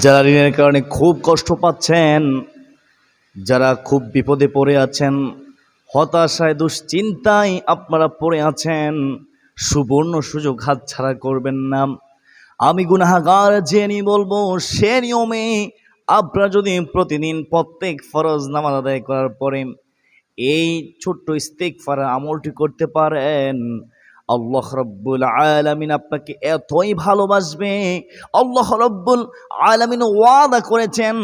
যারা ঋণের কারণে খুব কষ্ট পাচ্ছেন, যারা খুব বিপদে পড়ে আছেন, হতাশায় দুশ্চিন্তায় আপনারা পড়ে আছেন, সুবর্ণ সুযোগ হাতছাড়া করবেন না। আমি গুনাহগার জেনে বলবো, সে নিয়মে আপনারা যদি প্রতিদিন প্রত্যেক ফরজ নামাজ আদায় করার পরে এই ছোট্ট ইস্তিগফার আমলটি করতে পারেন, আল্লাহ রাব্বুল আলামিন আপনাকে এতই ভালোবাসবে। আল্লাহ রাব্বুল আলামিন ওয়াদা করেছেন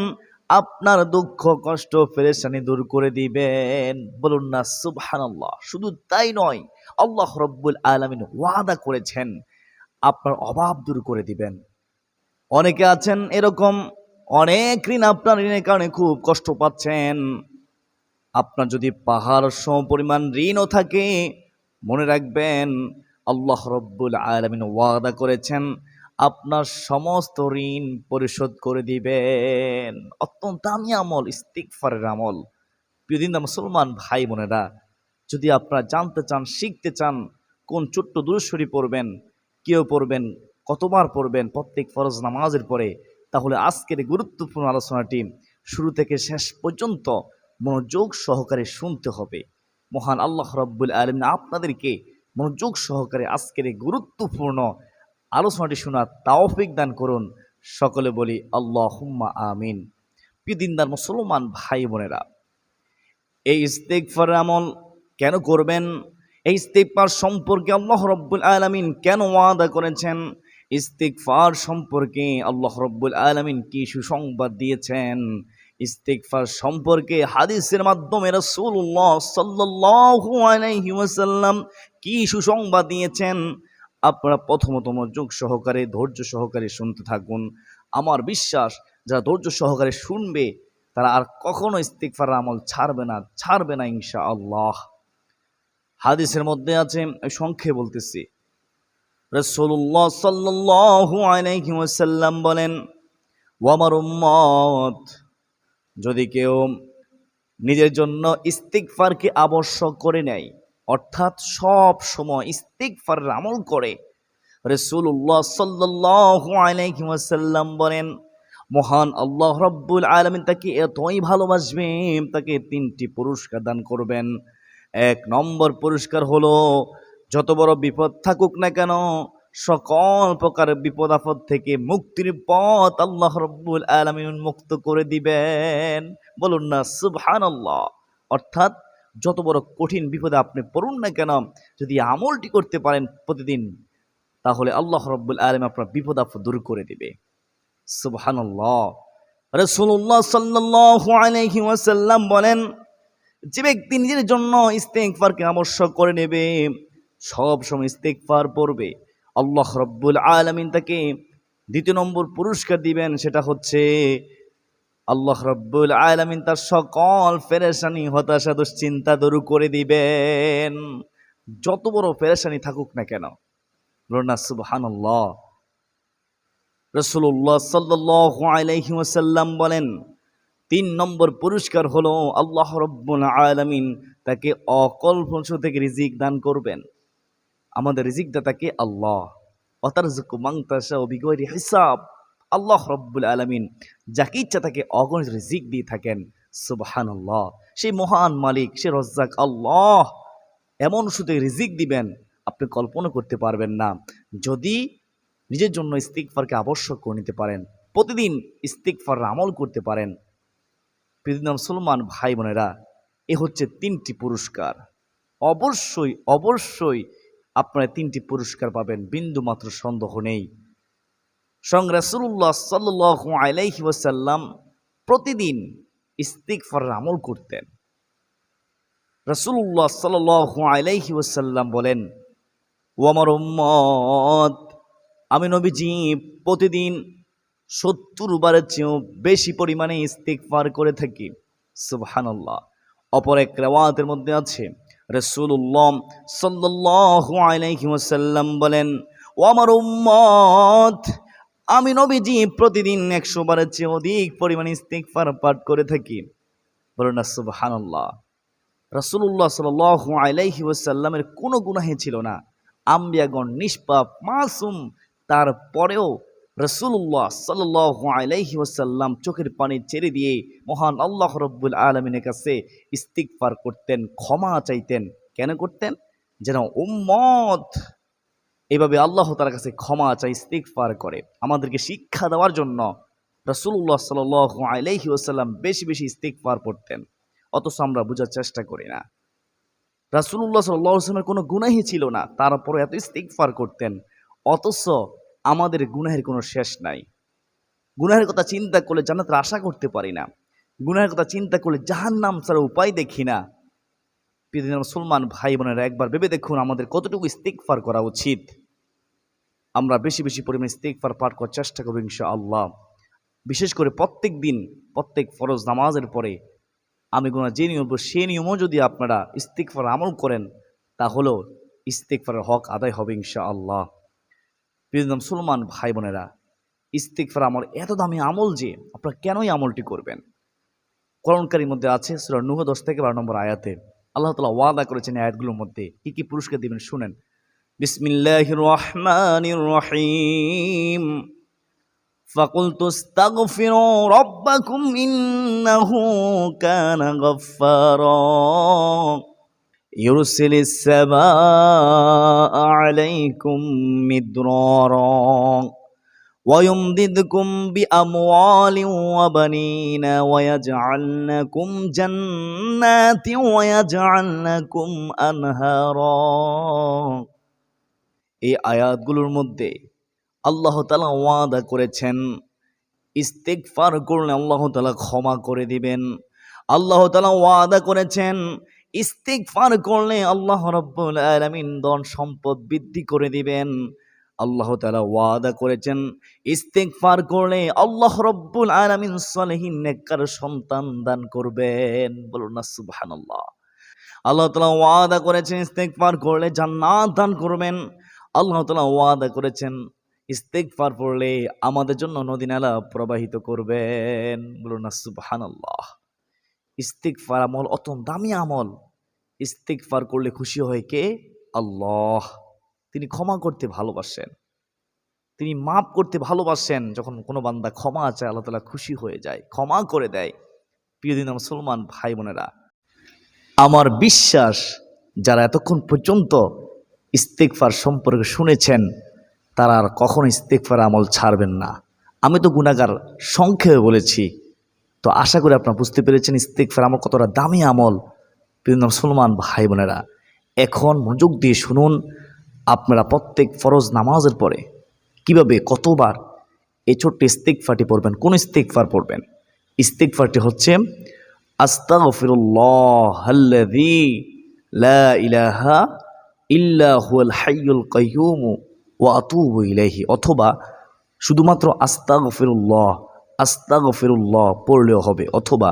আপনার দুঃখ কষ্ট পেরেশানি দূর করে দিবেন। বলুন না সুবহানাল্লাহ। শুধু তাই নয়, আল্লাহ রাব্বুল আলামিন ওয়াদা করেছেন আপনার অভাব দূর করে দিবেন। অনেকে আছেন এরকম, অনেক ঋণ, আপনার ঋণের কারণে খুব কষ্ট পাচ্ছেন। আপনার যদি পাহাড় সম পরিমাণ ঋণও থাকে, মনে রাখবেন আল্লাহ রাব্বুল আলামিন ওয়াদা করেছেন আপনার সমস্ত ঋণ পরিশোধ করে দিবেন। অত্যন্ত দামি আমল ইস্তিগফারের আমল। প্রিয়দিন মুসলমান ভাই বোনেরা, যদি আপনারা জানতে চান, শিখতে চান কোন ছোট্ট দুরূদ শরীফ পড়বেন, কেউ পড়বেন, কতবার পড়বেন প্রত্যেক ফরজ নামাজের পরে, তাহলে আজকের গুরুত্বপূর্ণ আলোচনাটি শুরু থেকে শেষ পর্যন্ত মনোযোগ সহকারে শুনতে হবে। মহান আল্লাহ রাব্বুল আলামিন আপনাদেরকে মনোযোগ সহকারে আজকের এই গুরুত্বপূর্ণ আলোচনাটি শোনার তৌফিক দান করুন। সকলে বলি আল্লাহুম্মা আমিন। প্রিয় দিনদার মুসলমান ভাই বোনেরা, এই ইস্তিগফার আমল কেন করবেন? এই ইস্তিগফার সম্পর্কে আল্লাহ রাব্বুল আলামিন কেন ওয়াদা করেছেন? ইস্তিগফার সম্পর্কে আল্লাহ রাব্বুল আলামিন কি সুসংবাদ দিয়েছেন? ইস্তিগফার সম্পর্কে হাদিসের মাধ্যমে রাসূলুল্লাহ সাল্লাল্লাহু আলাইহি ওয়াসাল্লাম কি সুসংবাদ দিয়েছেন? আপনারা প্রথমত মনোযোগ সহকারে ধৈর্য সহকারে শুনতে থাকুন। আমার বিশ্বাস যারা ধৈর্য সহকারে শুনবে তারা আর কখনো ইস্তিগফার আমল ছাড়বে না ইনশাআল্লাহ। হাদিসের মধ্যে আছে, সংক্ষেপে বলতেছি, রাসূলুল্লাহ সাল্লাল্লাহু আলাইহি ওয়াসাল্লাম বলেন, ওয়া আমার উম্মত, যদি কেউ নিজের জন্য ইস্তিগফারকে আবশ্যক করে নেয়, অর্থাৎ সব সময় ইস্তিগফারের আমল করে, রাসূলুল্লাহ সাল্লাল্লাহু আলাইহি ওয়াসাল্লাম বলেন, মহান আল্লাহ রাব্বুল আলামিন তাকে এতই ভালোবাসবেন, তাকে 3টি পুরস্কার দান করবেন। 1 নম্বর পুরস্কার হলো, যত বড় বিপদ থাকুক না কেন, সকল প্রকার বিপদ আপদ থেকে মুক্তির পথ আল্লাহ রাব্বুল আলামিন মুক্ত করে দিবেন। বলুন না সুবহানাল্লাহ। অর্থাৎ যত বড় কঠিন বিপদে আপনি পড়ুন না কেন, যদি আমলটি করতে পারেন প্রতিদিন, তাহলে আল্লাহ রাব্বুল আলামিন আপনার বিপদ আপদ দূর করে দিবে। সুবহানাল্লাহ। রাসূলুল্লাহ সাল্লাল্লাহু আলাইহি ওয়াসাল্লাম বলেন, যে ব্যক্তি নিজের জন্য ইস্তিগফারকে আবশ্যক করে নেবে, সব সময় ইস্তিগফার পড়বে, আল্লাহ রাব্বুল আলামিন তাকে 2 নম্বর পুরস্কার দিবেন। সেটা হচ্ছে আল্লাহ রাব্বুল আলামিন তার সকল পেরেশানি হতাশা দুশ্চিন্তা দূর করে দিবেন। যত বড় পেরেশানি থাকুক না কেন, বলুন না সুবহানাল্লাহ। রাসূলুল্লাহ সাল্লাল্লাহু আলাইহি ওয়াসাল্লাম বলেন, 3 নম্বর পুরস্কার হলো আল্লাহ রাব্বুল আলামিন তাকে অকল্পনীয় থেকে রিজিক দান করবেন। আমাদের রিজিক দাতাকে আল্লাহ। ওয়াতারযুকু মান তাশাউ বিগয়রি হিসাব। আল্লাহ রাব্বুল আলামিন যাকে ইচ্ছা তাকে অগণিত রিজিক দিয়ে থাকেন। সুবহানাল্লাহ। সেই মহান মালিক, সে রজ্জাক আল্লাহ এমন শুধু রিজিক দিবেন আপনি কল্পনা করতে পারবেন না, যদি নিজের জন্য ইস্তিগফারকে আবশ্যক করে নিতে পারেন, প্রতিদিন ইস্তিগফার আমল করতে পারেন। প্রিয় মুসলমান ভাই বোনেরা, এ হচ্ছে 3টি পুরস্কার। অবশ্যই আপনারা 3টি পুরস্কার পাবেন, বিন্দু মাত্র সন্দেহ নেই। স্বয়ং রাসূলুল্লাহ সাল্লাল্লাহু আলাইহি ওয়াসাল্লাম প্রতিদিন ইস্তিগফারের আমল করতেন। রাসূলুল্লাহ সাল্লাল্লাহু আলাইহি ওয়াসাল্লাম বলেন, ও আমার উম্মত, আমি নবীজি প্রতিদিন 70 বারের চেয়েও বেশি পরিমাণে ইস্তিগফার করে থাকি। সুবহানাল্লাহ। অপর এক riwayat-এর মধ্যে আছে, রাসূলুল্লাহ সাল্লাল্লাহু আলাইহি ওয়াসাল্লাম বলেন, ও আমার উম্মত, আমি নবীজি প্রতিদিন 100 বারের চেয়ে অধিক পরিমাণে ইস্তিগফার পাঠ করে থাকি। বলুন না সুবহানাল্লাহ। রাসূলুল্লাহ সাল্লাল্লাহু আলাইহি ওয়াসাল্লামের কোনো গুনাহ ছিল না, আম্বিয়াগণ নিষ্পাপ মাসুম, তারপরেও রাসূলুল্লাহ সাল্লাল্লাহু আলাইহি ওয়াসাল্লাম চোখের পানি ছেড়ে দিয়ে মহান আল্লাহ রাব্বুল আলামিনের কাছে ইস্তিগফার করতেন, ক্ষমা চাইতেন। কেন করতেন? যেন উম্মত এভাবে আল্লাহ তাআলার কাছে ক্ষমা চায়, ইস্তিগফার করে। আমাদেরকে শিক্ষা দেওয়ার জন্য রাসূলুল্লাহ সাল্লাল্লাহু আলাইহি ওয়াসাল্লাম বেশি বেশি ইস্তিগফার করতেন, অথচ আমরা বোঝার চেষ্টা করি না। রাসূলুল্লাহ সাল্লাল্লাহু আলাইহি ওয়াসাল্লামের কোনো গুনাহই ছিল না, তারপরে এত ইস্তিগফার করতেন, অথচ আমাদের গুনাহের কোনো শেষ নাই। গুনাহের কথা চিন্তা করলে জান্নাতের আশা করতে পারি না, গুনাহের কথা চিন্তা করলে জাহান্নাম ছাড়া উপায় দেখি না। প্রিয় মুসলমান ভাই বোনেরা, একবার ভেবে দেখুন আমাদের কতটুকু ইস্তিগফার করা উচিত। আমরা বেশি বেশি পরিমাণে ইস্তিগফার পাঠ করার চেষ্টা করব ইনশাআল্লাহ। বিশেষ করে প্রত্যেক দিন প্রত্যেক ফরজ নামাজের পরে আমি গুনাহ যে নিয়ম সে নিয়মও যদি আপনারা ইস্তিগফার আমল করেন, তাহলেও ইস্তিগফারের হক আদায় হবে ইনশাআল্লাহ। প্রিয় মুসলমান ভাই বোনেরা, ইস্তিগফার আমল এত দামি আমল যে আপনারা কেনই আমলটি করবেন? কোরআন কারীমের মধ্যে আছে সূরা নূহ 10 থেকে 12 নম্বর আয়াতে আল্লাহ তাআলা ওয়াদা করেছেন এই আয়াতগুলোর মধ্যে কি কি পুরস্কার দিবেন শুনেন। বিসমিল্লাহির রহমানির রহিম। فَقُلْتُ اسْتَغْفِرُوا رَبَّكُمْ إِنَّهُ كَانَ غَفَّارًا يُرْسِلِ السَّمَاءَ عَلَيْكُمْ مِدْرَارًا وَيُمْدِدْكُمْ بِأَمْوَالٍ وَبَنِينَ وَيَجْعَلْ لَكُمْ جَنَّاتٍ وَيَجْعَلْ لَكُمْ أَنْهَارًا। এই আয়াতগুলোর মধ্যে আল্লাহ তাআলা ওয়াদা করেছেন ইস্তিগফার করলে আল্লাহ তাআলা ক্ষমা করে দিবেন। আল্লাহ তাআলা ওয়াদা করেছেন ইস্তিগফার করলে আল্লাহ রাব্বুল আলামিন ধন সম্পদ বৃদ্ধি করে দিবেন। আল্লাহ তাআলা ওয়াদা করেছেন ইস্তিগফার করলে আল্লাহ রাব্বুল আলামিন সলিহিন নেককার সন্তান দান করবেন। বলুন না সুবহানাল্লাহ। আল্লাহ তাআলা ওয়াদা করেছেন ইস্তিগফার করলে জান্নাত দান করবেন। আল্লাহ তাআলা ওয়াদা করেছেন ইস্তিগফার পড়লে আমাদের জন্য নদী নালা প্রবাহিত করবেন। বলুন না সুবহানাল্লাহ। ইস্তিগফার আমল অত্যন্ত দামি আমল। ইস্তিগফার করলে খুশি হয় কে? আল্লাহ। তিনি ক্ষমা করতে ভালোবাসেন, তিনি মাফ করতে ভালোবাসেন। যখন কোনো বান্দা ক্ষমা চায় আল্লাহ তাআলা খুশি হয়ে যায়, ক্ষমা করে দেয়। প্রিয় দিন মুসলমান ভাই বোনেরা, আমার বিশ্বাস যারা এতক্ষণ পর্যন্ত ইস্তিগফার সম্পর্কে শুনেছেন তারা আর কখনো ইস্তিগফার আমল ছাড়বেন না। আমি তো গুনাহগার সংক্ষেপে বলেছি, তো আশা করি আপনারা বুঝতে পেরেছেন ইস্তিগফার আমল কতটা দামি আমল। প্রিয় মুসলমান ভাই বোনেরা, এখন মনোযোগ দিয়ে শুনুন, আপনারা প্রত্যেক ফরজ নামাজের পরে কিভাবে কতবার এই ছোট্ট ইস্তিগফারটি পড়বেন। কোন ইস্তিগফার পড়বেন? ইস্তিগফারটি হচ্ছে আস্তাগফিরুল্লাহাল্লাযী লা ইলাহা ইল্লা হুয়াল হাইয়ুল কাইয়্যুম ওয়া আতুবু ইলাইহি, অথবা শুধুমাত্র আস্তাগফিরুল্লাহ পড়লেও হবে, অথবা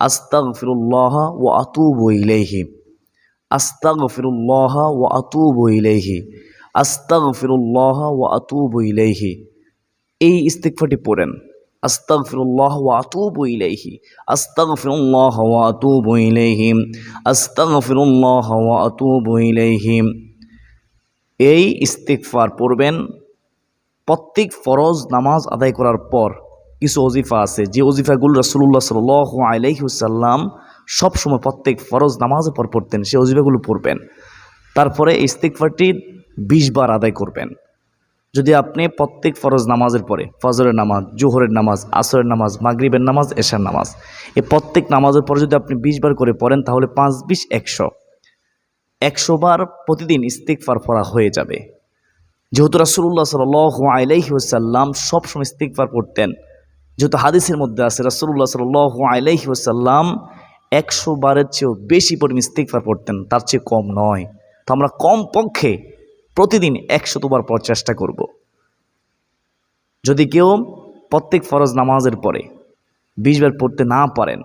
আস্তাগফিরুল্লাহ ওয়া আতুবু ইলাইহি, আস্তাগফিরুল্লাহ ওয়া আতুবু ইলাইহি, আস্তাগফিরুল্লাহ ওয়া আতুবু ইলাইহি। এই ইস্তিগফারটি পড়েন, আস্তাগফিরুল্লাহ ওয়া আতুবু ইলাইহি, আস্তাগফিরুল্লাহ ওয়া আতুবু ইলাইহি, আস্তাগফিরুল্লাহ ওয়া আতুবু ইলাইহি। এই ইস্তিগফার পড়বেন প্রত্যেক ফরজ নামাজ আদায় করার পর। কিছু ওজিফা আছে যে ওজিফাগুলো রাসূলুল্লাহ সাল্লাল্লাহু আলাইহি ওয়াসাল্লাম সবসময় প্রত্যেক ফরজ নামাজের পর পড়তেন, সেই ওজিফাগুলো পড়বেন। তারপরে ইস্তিগফারটি 20 বার আদায় করবেন। যদি আপনি প্রত্যেক ফরজ নামাজের পরে ফজরের নামাজ, জোহরের নামাজ, আসরের নামাজ, মাগরিবের নামাজ, এশার নামাজ, এই প্রত্যেক নামাজের পরে যদি আপনি 20 বার করে পড়েন তাহলে 5-20 100 বার প্রতিদিন ইস্তিগফার পড়া হয়ে যাবে। যেহেতু রাসূলুল্লাহ সাল্লাল্লাহু আলাইহি ওয়াসাল্লাম সবসময় ইস্তিগফার পড়তেন, যেহেতু হাদিসের মধ্যে আছে রাসূলুল্লাহ সাল্লাল্লাহু আলাইহি ওয়াসাল্লাম 100 বারের চেয়েও বেশি পরিমাণ ইস্তিগফার পড়তেন, তার চেয়ে কম নয়। তো আমরা কমপক্ষে প্রতিদিন 100 বার পড়ার চেষ্টা করব। যদি কেউ প্রত্যেক ফরজ নামাজের পরে 20 বার পড়তে না পারেন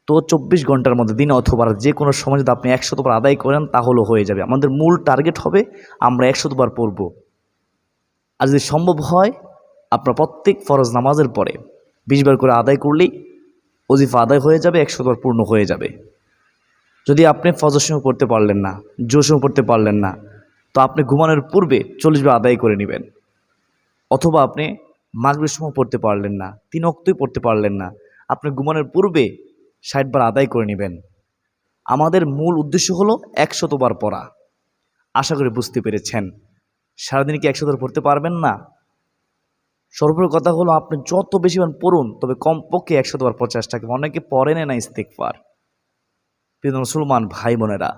তো 24 ঘন্টার মধ্যে দিনে অথবা যে কোনো সময় যদি আপনি 100 বার আদায় করেন তাহলেও হয়ে যাবে। আমাদের মূল টার্গেট হবে আমরা 100 বার পড়ব। আর যদি সম্ভব হয় আপনার প্রত্যেক ফরজ নামাজের পরে 20 বার করে আদায় করলেই ওজিফা আদায় হয়ে যাবে, 100 বার পূর্ণ হয়ে যাবে। যদি আপনি ফজর সময় পড়তে পারলেন না, জোহর সময় পড়তে পারলেন না, তো আপনি ঘুমানোর পূর্বে 40 বার আদায় করে নেবেন, অথবা আপনি মাগরিবের সময় পড়তে পারলেন না, 3 ওয়াক্তই পড়তে পারলেন না, আপনি ঘুমানোর পূর্বে 60 বার আদায় করে নেবেন। আমাদের মূল উদ্দেশ্য হলো 100 বার পড়া। আশা করি বুঝতে পেরেছেন। সারাদিন কি 100 বার পড়তে পারবেন না? সর্বোপরি কথা হলো আপনি যত বেশি বার পড়ুন, তবে কমপক্ষে 100 বার পড়ার চেষ্টা করবেন। অনেকে পড়েন না ইস্তিগফার। প্রিয় মুসলমান ভাই বোনেরা,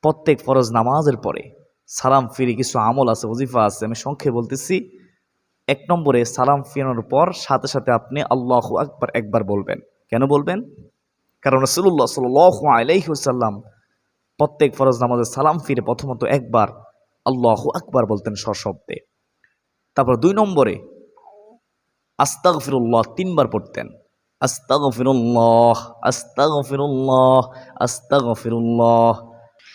প্রত্যেক ফরজ নামাজের পরে সালাম ফিরে কিছু আমল আছে, ওজিফা আছে, আমি সংক্ষেপে বলতেছি। 1 নম্বরে সালাম ফিরানোর পর সাথে সাথে আপনি আল্লাহু আকবার একবার বলবেন। কেন বলবেন? কারণ রাসূলুল্লাহ সাল্লাল্লাহু আলাইহি ওয়াসাল্লাম প্রত্যেক ফরজ নামাজে সালাম ফিরে প্রথমত একবার আল্লাহু আকবার বলতেন সশব্দে। তারপর 2 নম্বরে আস্তাগফিরুল্লাহ 3 বার পড়তেন। আস্তাগফিরুল্লাহ, আস্তাগফিরুল্লাহ, আস্তাগফিরুল্লাহ।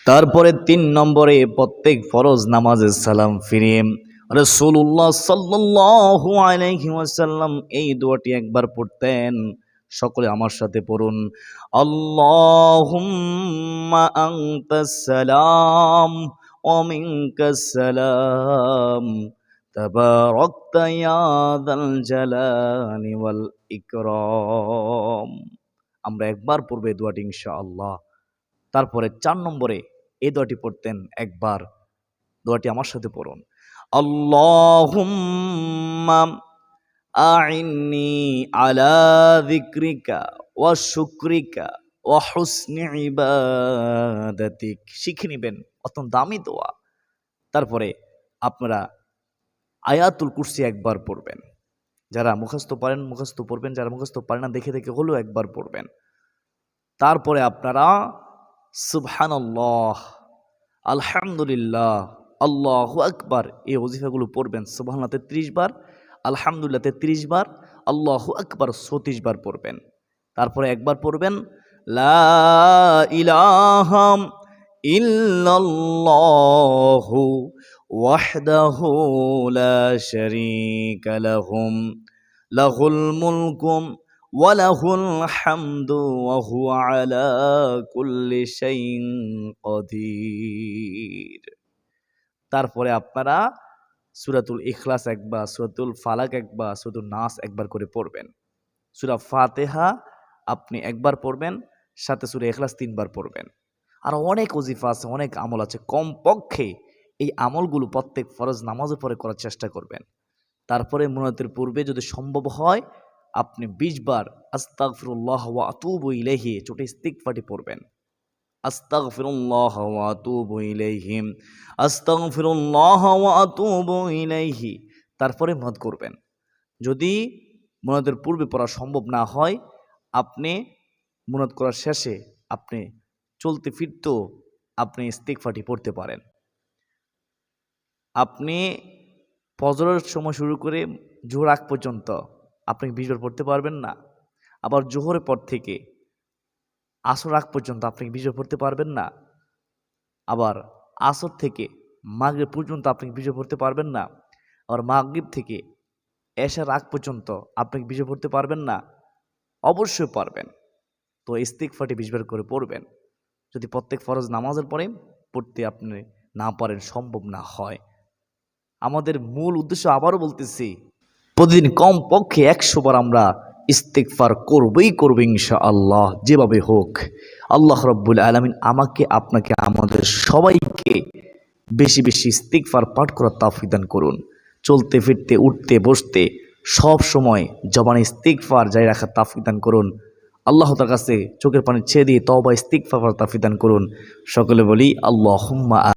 তারপরে 3 নম্বরে প্রত্যেক ফরজ নামাজে সালাম ফিরে রাসূলুল্লাহ সাল্লাল্লাহু আলাইহি ওয়াসাল্লাম এই দোয়াটি একবার পড়তেন। সকলে আমার সাথে পড়ুন, আল্লাহুম্মা আনতাস সালাম ওয়া মিনকাস সালাম তাবারাকতা ইয়া যাল জালালি ওয়াল ইকরাম। আমরা একবার পড়ব এই দোয়াটি ইনশাআল্লাহ। তারপরে 4 নম্বরে এই দোয়াটি পড়তেন একবার। দোয়াটি আমার সাথে পড়ুন, আল্লাহুম্মা আইন্নি আলা যিকরিকা ওয়া শুকরিকা ওয়া হুসনি ইবাদাতিক। শিখে নিবেন, অত্যন্ত দামি দোয়া। তারপরে আপনারা আয়াতুল কুরসি একবার পড়বেন। যারা মুখস্থ পারেন মুখস্থ পড়বেন, যারা মুখস্থ পারেন না দেখে দেখে হলেও একবার পড়বেন। তারপরে আপনারা সুবহানাল্লাহ, আলহামদুলিল্লাহ, আল্লাহু আকবার এই ওজিফাগুলো পড়বেন। সুবহানাল্লাহ 33 বার, আলহামদুলিল্লাহ 33 বার, আল্লাহু আকবার 34 বার পড়বেন। তারপরে একবার পড়বেন লা ইলাহা ইল্লাল্লাহু ওয়াহদাহু লা শারীকা লাহুম লাহুল মুলকু ওয়া লাহুল হামদু ওয়া হুয়া আলা কুল্লি শাইইন কাদির। তারপরে আপনারা সূরাতুল ইখলাস একবার, সূরাতুল ফালাক একবার, সূরাতুন নাস একবার করে পড়বেন। সূরা ফাতিহা আপনি একবার পড়বেন, সাথে সূরা ইখলাস 3 বার পড়বেন। আর অনেক ওজিফা আছে, অনেক আমল আছে। কমপক্ষে এই আমলগুলো প্রত্যেক ফরজ নামাজের পরে করার চেষ্টা করবেন। তারপরে মুনাজাতের পূর্বে যদি সম্ভব হয় আপনি 20 বার আস্তাগফিরুল্লাহ ওয়া আতুবু ইলাইহি ছোট ইস্তিগফারটি পড়বেন। আস্তাগফিরুল্লাহ ওয়া আতুবু ইলাইহি, আস্তাগফিরুল্লাহ ওয়া আতুবু ইলাইহি। তারপরে মুনাজাত করবেন। যদি মুনাজাতের পূর্বে পড়া সম্ভব না হয়, আপনি মুনাজাত করার শেষে আপনি চলতে ফিরতেও আপনি ইস্তিগফারটি পড়তে পারেন। আপনি ফজরের সময় শুরু করে জোহর আগ পর্যন্ত আপনি 20 বার পড়তে পারবেন না। আবার জোহরের পর থেকে আসর আগ পর্যন্ত আপনি 20 বার পড়তে পারবেন না। আবার আসর থেকে মাগরিব পর্যন্ত আপনি 20 বার পড়তে পারবেন না। আবার মাগরিব থেকে এশার আগ পর্যন্ত আপনি 20 বার পড়তে পারবেন না। অবশ্যই পারবেন। তো ইস্তিগফারটি 20 বার করে পড়বেন। যদি প্রত্যেক ফরজ নামাজের পরে পড়তে আপনি না পারেন, সম্ভব না হয়। আমাদের মূল উদ্দেশ্য আবারও বলতেছি, প্রতিদিন কমপক্ষে 100 বার আমরা ইস্তিগফার করবই ইনশাআল্লাহ, যেভাবে হোক। আল্লাহ রাব্বুল আলামিন আমাকে, আপনাকে, আমাদের সবাইকে বেশি বেশি ইস্তিগফার পাঠ করার তৌফিক দান করুন। চলতে ফিরতে উঠতে বসতে সব সময় জবানে ইস্তিগফার জারি রাখার তৌফিক দান করুন। আল্লাহ তার কাছে চোখের পানি ছেড়ে দিয়ে তওবা ইস্তিগফার করার তৌফিক দান করুন। সকলে বলি আল্লাহুম্মা